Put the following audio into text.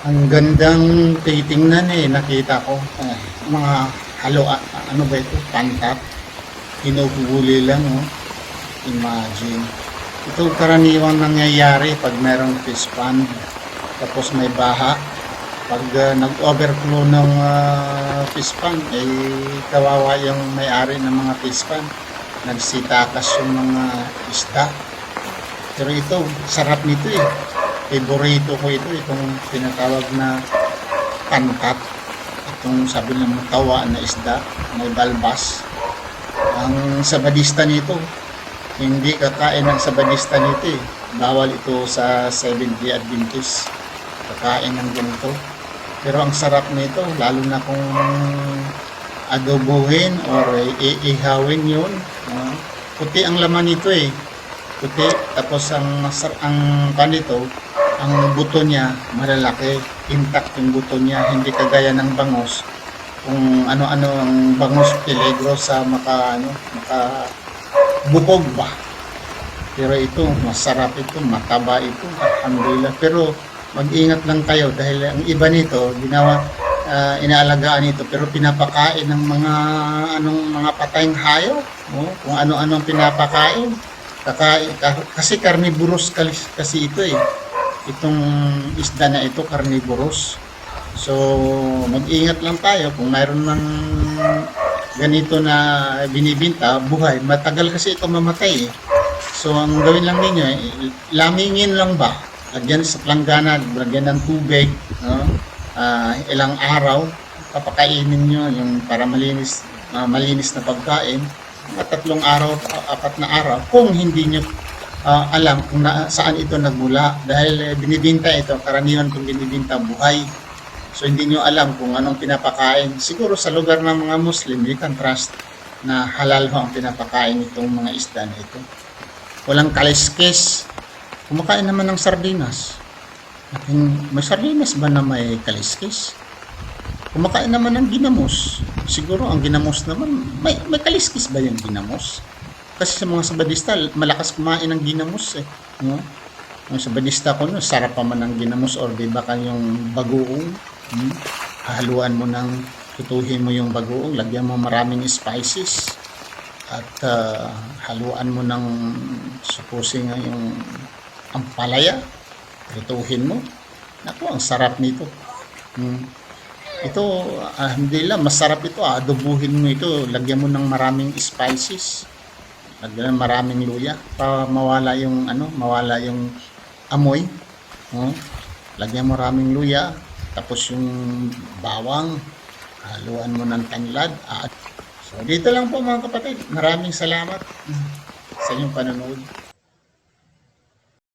Ang gandang titingnan eh, nakita ko. Mga ano ba ito? Pantat. Hinuhuli lang, oh. Imagine. Ito karaniwang nangyayari pag merong fish pond. Tapos may baha. Pag nag-overflow ng fish pond, eh kawawa yung may-ari ng mga fish pond. Nagsitakas yung mga isda. Pero ito, sarap nito eh. Favorito ko ito, itong tinatawag na pantat. Itong sabi ng tawa na isda, may balbas. Ang sabadista nito, hindi kakain ng sabadista nito eh. Bawal ito sa 7th-day Adventist. Kakain ng ganito. Pero ang sarap nito, lalo na kung adobohin or iihawin yun. Puti ang laman nito eh. Puti, tapos ang panito, ang buto niya malalaki, intact yung buto niya, hindi kagaya ng bangus. Kung ano-ano ang bangus, peligro sa bukog ba. Pero ito, masarap ito, mataba ito, alhamdulillah. Pero mag-ingat lang kayo dahil ang iba nito, inaalagaan ito, pero pinapakain ng mga patayang hayop, no? Kung ano-ano ang pinapakain. Kasi carnivorous kasi ito eh. Itong isda na ito, carnivorous. So, mag-ingat lang tayo kung mayroon ng ganito na binibinta, buhay. Matagal kasi ito mamatay eh. So, ang gawin lang ninyo, lamingin lang ba? Lagyan sa planggana, lagyan ng tubig, no? Ilang araw, papakainin nyo yung para malinis na pagkain. 3 araw, 4 na araw, kung hindi nyo alam kung saan ito nagmula dahil binibinta ito, karaniwan kung binibinta buhay. So hindi nyo alam kung anong pinapakain. Siguro sa lugar ng mga Muslim, you can trust na halal ho ang pinapakain itong mga isda na ito. Walang kaliskis. Kumakain naman ng sardinas. May sardinas ba na may kaliskis? Kumakain naman ng ginamos. Siguro ang ginamos naman, may kaliskis ba yung ginamos? Kasi sa mga sabadista, malakas kumain ng ginamos eh. No? Yung sabadista ko, no, sarap pa man ng ginamos or di ba kanyang bagoong. Haluan mo tutuhin mo yung bagoong, lagyan mo maraming spices. At haluan mo ng supposing yung ampalaya. Tutuhin mo. Naku, ang sarap nito. Ito, alhamdulillah, masarap ito. Adobuhin mo ito. Lagyan mo ng maraming spices. Lagyan ng maraming luya para mawala yung amoy. Lagyan mo maraming luya. Tapos yung bawang. Haluan mo ng tanglad. So, dito lang po mga kapatid. Maraming salamat sa inyong panonood.